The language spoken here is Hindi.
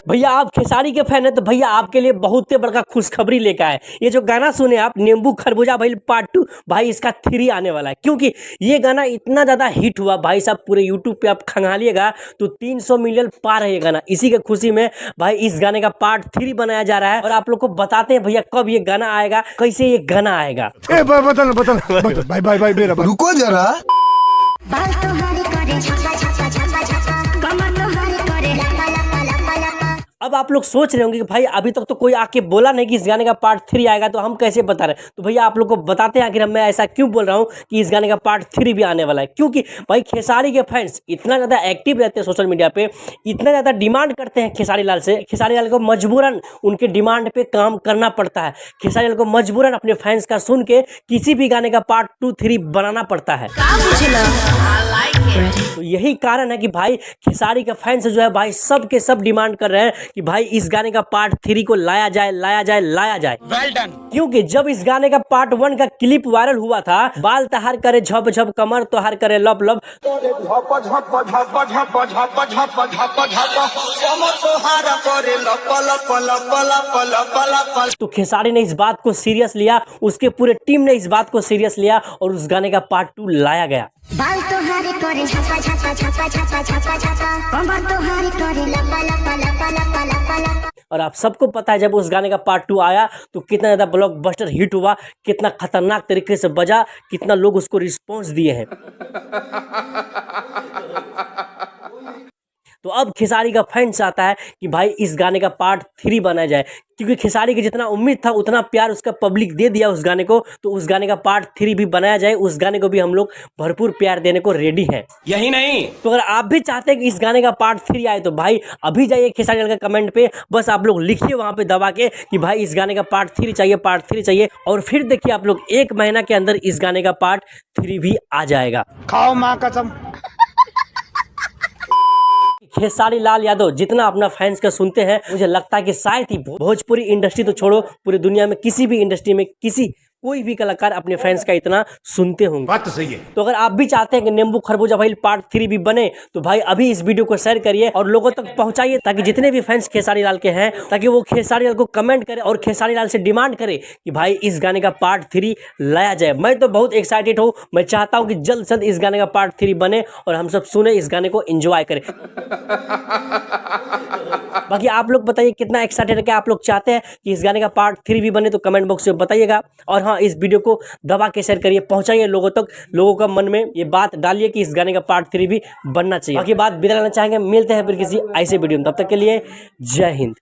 भैया आप खेसारी के फैन है तो भैया आपके लिए बहुत बड़का खुशखबरी लेकर आए। ये जो गाना सुने आप नींबू खरबूजा भाई पार्ट 2 भाई इसका 3 आने वाला है, क्योंकि ये गाना इतना ज़्यादा हिट हुआ भाई साहब। पूरे यूट्यूब पे आप खंगालिएगा तो 300 मिलियन पार है ये गाना। इसी के खुशी में भाई इस गाने का पार्ट 3 बनाया जा रहा है और आप लोग को बताते हैं भैया कब ये गाना आएगा, कैसे ये गाना आएगा। रुको जरा। अब आप लोग सोच रहे होंगे कि भाई अभी तक तो कोई आके बोला नहीं कि इस गाने का पार्ट 3 आएगा, तो हम कैसे बता रहे हैं। तो भैया आप लोग को बताते हैं आखिर मैं ऐसा क्यों बोल रहा हूँ कि इस गाने का पार्ट 3 भी आने वाला है। क्योंकि भाई खेसारी के फैंस इतना ज़्यादा एक्टिव रहते हैं सोशल मीडिया पे, इतना ज़्यादा डिमांड करते हैं खेसारी लाल से। खेसारी लाल को मजबूरन उनके डिमांड पे काम करना पड़ता है। खेसारी लाल को मजबूरन अपने फैंस का सुन के किसी भी गाने का पार्ट 2, 3 बनाना पड़ता है। तो यही कारण है कि भाई खेसारी के फैंस जो है भाई सब के सब डिमांड कर रहे हैं कि भाई इस गाने का पार्ट 3 को लाया जाए। Well done। क्योंकि जब इस गाने का पार्ट 1 का क्लिप वायरल हुआ था, बाल तहार करे झप झप कमर तोहार करे लब लब, तो खेसारी ने इस बात को सीरियस लिया, उसके पूरे टीम ने इस बात को सीरियस लिया और उस गाने का पार्ट 2 लाया गया। बाल तोहारी करे छापा छापा छापा छापा छापा छापा, कमर तोहारी करे लपा लपा लपा लपा लपा लपा। और आप सबको पता है जब उस गाने का पार्ट 2 आया तो कितना ज़्यादा ब्लॉकबस्टर हिट हुआ, कितना खतरनाक तरीके से बजा, कितना लोग उसको रिस्पॉन्स दिए हैं। तो अब खेसारी का फैंस आता है कि भाई इस गाने का पार्ट 3 बनाया जाए, क्योंकि खेसारी की जितना उम्मीद था उतना प्यार उसका पब्लिक दे दिया उस गाने को, तो उस गाने का पार्ट 3 भी बनाया जाए। उस गाने को भी हम लोग भरपूर प्यार देने को रेडी हैं। यही नहीं तो अगर आप भी चाहते हैं कि इस गाने का पार्ट 3 आए तो भाई अभी जाइए खेसारी लाल का कमेंट पे, बस आप लोग लिखिए वहाँ पे दबा के कि भाई इस गाने का पार्ट 3 चाहिए, पार्ट 3 चाहिए। और फिर देखिए आप लोग 1 महीना के अंदर इस गाने का पार्ट 3 भी आ जाएगा। खाओ माँ कसम। खेसारी लाल यादव जितना अपना फैंस का सुनते हैं, मुझे लगता है कि शायद ही भोजपुरी इंडस्ट्री तो छोड़ो, पूरी दुनिया में किसी भी इंडस्ट्री में कोई भी कलाकार अपने फैंस का इतना सुनते होंगे। बात तो सही है। तो अगर आप भी चाहते हैं कि नींबू खरबूजा भाई पार्ट 3 भी बने, तो भाई अभी इस वीडियो को शेयर करिए और लोगों तक पहुंचाइए, ताकि जितने भी फैंस खेसारी लाल के हैं, ताकि वो खेसारी लाल को कमेंट करे और खेसारी लाल से डिमांड करे कि भाई इस गाने का पार्ट 3 लाया जाए। मैं तो बहुत एक्साइटेड हूँ, मैं चाहता हूँ कि जल्द से जल्द इस गाने का पार्ट 3 बने और हम सब सुने, इस गाने को एंजॉय करें। बाकी आप लोग बताइए कितना एक्साइटेड है, क्या आप लोग चाहते हैं कि इस गाने का पार्ट 3 भी बने, तो कमेंट बॉक्स में बताइएगा। और हाँ, इस वीडियो को दबा के शेयर करिए, पहुंचाइए लोगों तक, लोगों का मन में ये बात डालिए कि इस गाने का पार्ट 3 भी बनना चाहिए। बाकी बात विदा लेना चाहेंगे, मिलते हैं फिर किसी ऐसे वीडियो में, तब तक के लिए जय हिंद।